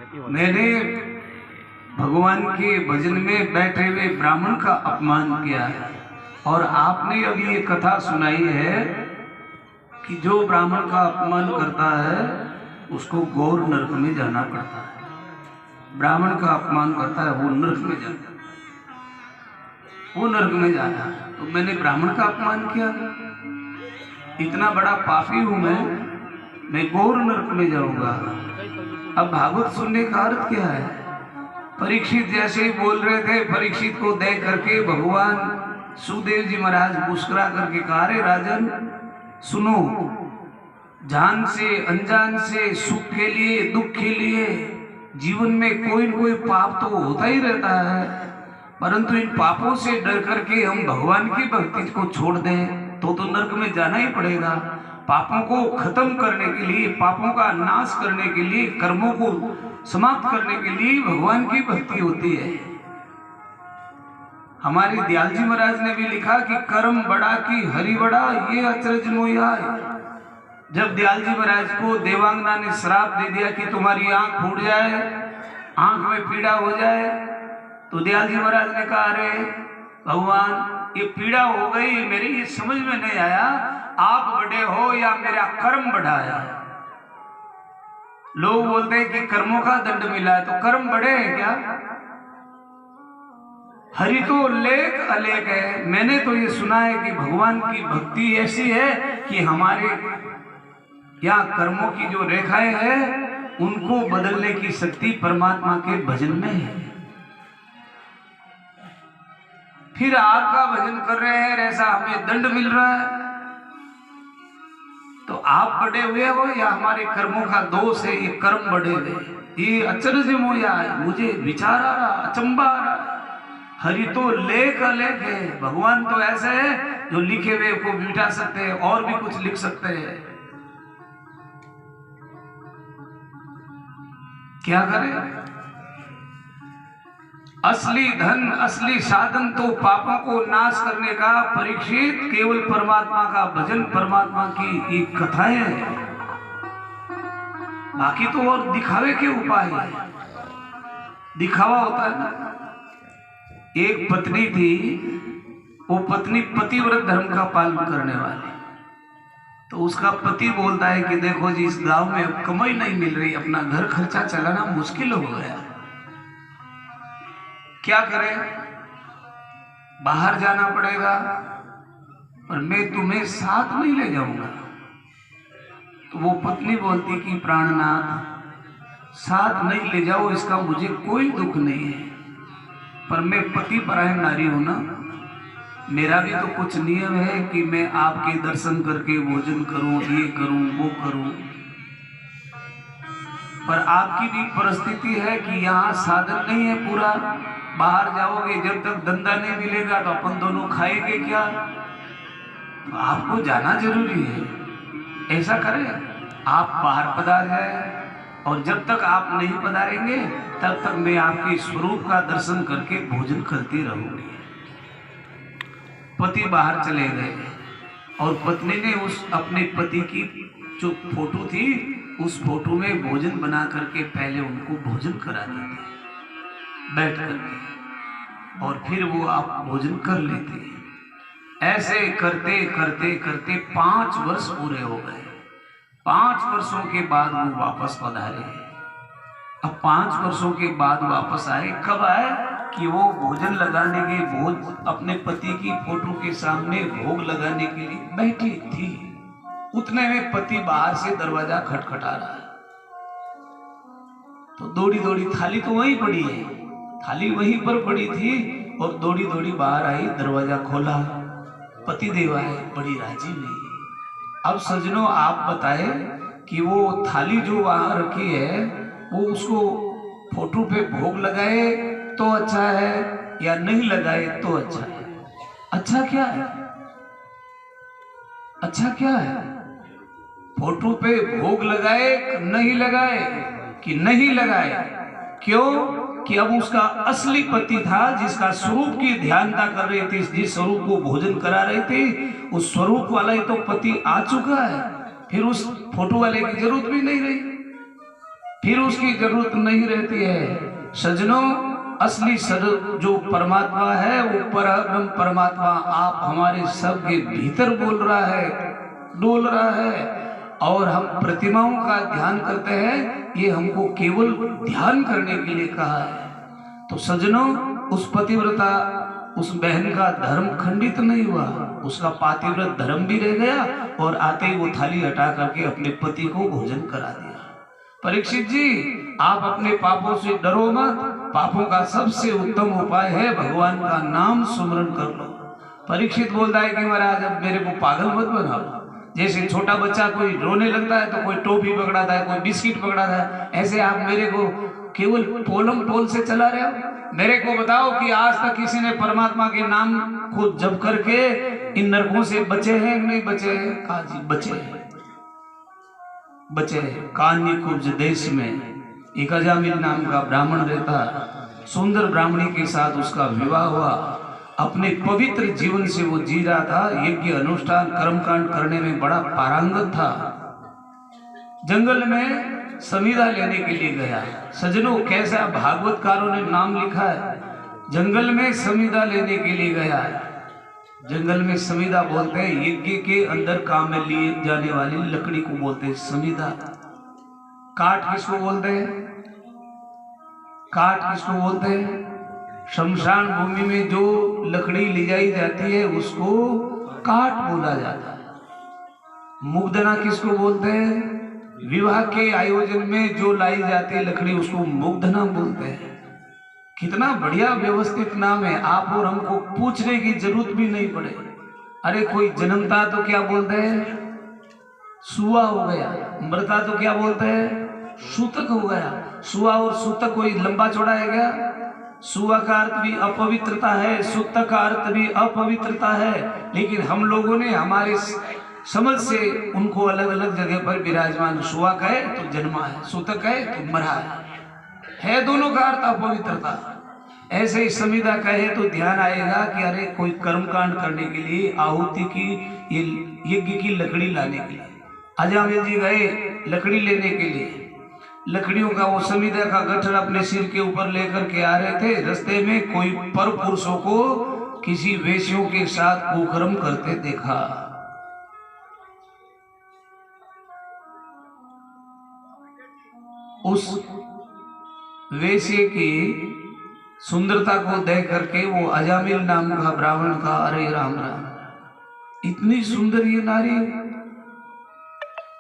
मैंने भगवान के भजन में बैठे हुए ब्राह्मण का अपमान किया है और आपने अभी ये कथा सुनाई है कि जो ब्राह्मण का अपमान करता है उसको गौर नरक में जाना पड़ता है। ब्राह्मण का अपमान करता है वो नरक में जाता है, वो नरक में जाता है। तो मैंने ब्राह्मण का अपमान किया, इतना बड़ा पापी हूं मैं गौर नरक में जाऊंगा। अब भागवत सुनने का अर्थ क्या है? परीक्षित जैसे ही बोल रहे थे, परीक्षित को देख करके भगवान सुदेव जी महाराज मुस्कुरा करके कहा, रे राजन सुनो, जान से अनजान से सुख के लिए दुख के लिए जीवन में कोई न कोई पाप तो होता ही रहता है, परंतु इन पापों से डर करके हम भगवान की भक्ति को छोड़ दें तो नरक में जाना ही पड़ेगा। पापों को खत्म करने के लिए, पापों का नाश करने के लिए, कर्मों को समाप्त करने के लिए भगवान की भक्ति होती है। हमारे दयाल जी महाराज ने भी लिखा कि कर्म बड़ा की हरि बड़ा, ये अचरज मोया। जब दयाल जी महाराज को देवांगना ने श्राप दे दिया कि तुम्हारी आंख फूट जाए, आंख में पीड़ा हो जाए, तो दयाल जी महाराज ने कहा, अरे भगवान ये पीड़ा हो गई, मेरी ये समझ में नहीं आया, आप बड़े हो या मेरा कर्म बढ़ा है। लोग बोलते हैं कि कर्मों का दंड मिला है, तो कर्म बढ़े हैं क्या? हरि तो लेख अलेख है। मैंने तो ये सुना है कि भगवान की भक्ति ऐसी है कि हमारे या कर्मों की जो रेखाएं हैं उनको बदलने की शक्ति परमात्मा के भजन में है। फिर आपका भजन कर रहे हैं, ऐसा हमें दंड मिल रहा है, तो आप बढ़े हुए हो या हमारे कर्मों का दोष है? ये कर्म बढ़े हुए, ये अचरज मोया है। मुझे विचार आ रहा, अचंबा आ रहा। हरि तो लेख अलेख है, भगवान तो ऐसे है जो लिखे हुए को मिटा सकते हैं और भी कुछ लिख सकते हैं। क्या करें? असली धन, असली साधन तो पापों को नाश करने का, परीक्षित, केवल परमात्मा का भजन, परमात्मा की एक कथाएं हैं। बाकी तो और दिखावे के उपाय है, दिखावा होता है ना। एक पत्नी थी, वो पत्नी पतिव्रत धर्म का पालन करने वाली, तो उसका पति बोलता है कि देखो जी, इस गांव में अब कमाई नहीं मिल रही, अपना घर खर्चा चलाना मुश्किल हो गया, क्या करें? बाहर जाना पड़ेगा, पर मैं तुम्हें साथ नहीं ले जाऊंगा। तो वो पत्नी बोलती कि प्राणनाथ, साथ नहीं ले जाओ, इसका मुझे कोई दुख नहीं है, पर मैं पति परायण नारी हूं ना, मेरा भी तो कुछ नियम है कि मैं आपके दर्शन करके भोजन करूं, ये करूं, वो करूं। पर आपकी भी परिस्थिति है कि यहाँ साधन नहीं है पूरा, बाहर जाओगे, जब तक धंधा नहीं मिलेगा तो अपन दोनों खाएंगे क्या? तो आपको जाना जरूरी है। ऐसा करें, आप बाहर पधार जाए, और जब तक आप नहीं पधारेंगे तब तक मैं आपके स्वरूप का दर्शन करके भोजन करती रहूंगी। पति बाहर चले गए और पत्नी ने उस अपने पति की जो फोटो थी, उस फोटो में भोजन बना करके पहले उनको भोजन करा देते बैठ करके, और फिर वो आप भोजन कर लेते। ऐसे करते करते करते 5 वर्ष पूरे हो गए। 5 वर्षों के बाद वो वापस पधारे। अब 5 वर्षों के बाद वापस आए। कब आए? कि वो भोजन लगाने के, अपने पति की फोटो के सामने भोग लगाने के लिए बैठी थी। उतने में पति बाहर से दरवाजा खटखटा रहा है, तो दौड़ी दौड़ी, थाली तो वहीं पड़ी है, थाली वहीं पर पड़ी थी, और दौड़ी दौड़ी बाहर आई, दरवाजा खोला, पति देव आए, बड़ी राजी हुई। अब सजनों, आप बताए कि वो थाली जो वहां रखी है, वो उसको फोटो पे भोग लगाए तो अच्छा है या नहीं लगाए तो अच्छा है? अच्छा क्या है? अच्छा क्या है? फोटो पे भोग लगाए नहीं लगाए कि नहीं लगाए? क्यों? कि अब उसका असली पति था, जिसका स्वरूप की ध्यानता कर रही थी, जिस स्वरूप को भोजन करा रही थी, उस स्वरूप वाला ही तो पति आ चुका है, फिर उस फोटो वाले की जरूरत भी नहीं रही। फिर उसकी जरूरत नहीं रहती है। सजनों, असली जो परमात्मा है वो परब्रह्म परमात्मा आप हमारे सब के भीतर बोल रहा है, डोल रहा है। और हम प्रतिमाओं का ध्यान करते हैं, ये हमको केवल ध्यान करने के लिए कहा है। तो सजनों, उस पतिव्रता, उस बहन का धर्म खंडित नहीं हुआ, उसका पातिव्रत धर्म भी रह गया और आते ही वो थाली हटा करके अपने पति को भोजन करा दिया। परीक्षित जी, आप अपने पापों से डरो मत। पापों का सबसे उत्तम उपाय है भगवान का नाम सुमरण कर लो। परीक्षित बोलता है कि महाराज अब मेरे को पागल मत बनाओ। जैसे छोटा बच्चा कोई रोने लगता है तो कोई टोपी पकड़ाता है, कोई बिस्किट पकड़ाता है, ऐसे आप मेरे को केवल पोलम पोल से चला रहे हो। मेरे को बताओ कि आज तक किसी ने परमात्मा के नाम को जप करके इन नरकों से बचे हैं कि नहीं बचे हैं? कहा जी बचे हैं, बचे। कान्य कुब्ज देश में एक अजामिल नाम का ब्राह्मण रहता। सुंदर ब्राह्मणी के साथ उसका विवाह हुआ। अपने पवित्र जीवन से वो जी रहा था। यज्ञ अनुष्ठान कर्मकांड करने में बड़ा पारंगत था। जंगल में समिधा लेने के लिए गया। सजनों, कैसा भागवतकारों ने नाम लिखा है, जंगल में समिधा लेने के लिए गया। जंगल में समिधा बोलते हैं, यज्ञ के अंदर काम में लिए जाने वाली लकड़ी को बोलते हैं समिधा। काठ किसको बोलते हैं? काठ किसको बोलते हैं? शमशान भूमि में जो लकड़ी ले जाई जाती है उसको काठ बोला जाता है। मुग्धना किसको बोलते हैं? विवाह के आयोजन में जो लाई जाती है लकड़ी उसको मुग्धना बोलते हैं। कितना बढ़िया व्यवस्थित नाम है। आप और हमको पूछने की जरूरत भी नहीं पड़े। अरे कोई जन्मता तो क्या बोलते हैं? सुआ हो गया। मरता तो क्या बोलते हैं? सूतक हो गया। सुआ और सूतक कोई लंबा चौड़ा है क्या? सुआ का अर्थ भी अपवित्रता है, सूतक का अर्थ भी अपवित्रता है। लेकिन हम लोगों ने हमारे समझ से उनको अलग अलग जगह पर विराजमान। सुआ कहे तो जन्मा है, सूतक कहे तो मरा है दोनों का अर्थ अपवित्रता। ऐसे ही समिधा कहे तो ध्यान आएगा कि अरे कोई कर्मकांड करने के लिए आहुति की, ये यज्ञ की लकड़ी लाने के लिए अजामिल जी गए लकड़ी लेने के लिए। लकड़ियों का वो समिधा का गठर अपने सिर के ऊपर लेकर के आ रहे थे। रास्ते में कोई पर पुरुषों को किसी वेश्यों के साथ कुकर्म करते देखा। उस वेश्य की सुंदरता को देख करके वो अजामिल नाम का ब्राह्मण का, अरे राम राम, इतनी सुंदर ये नारी